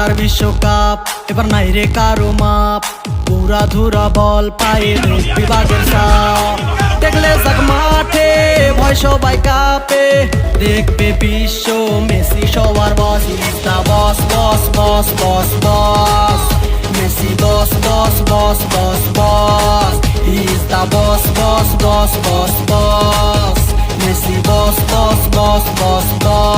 এবার বিশ্বকাপ, এবার নাই রে কারো মাপ। পুরা ধুরা বল পায়ে দেখবি বাগের সাপ। দেখলে যাক মাঠে ভয় সবাই কাঁপে, দেখবে বিশ্ব মেসি সবার boss. Is the boss boss boss boss boss, Messi boss boss boss boss boss. Is the boss boss boss boss boss, Messi boss boss boss boss boss.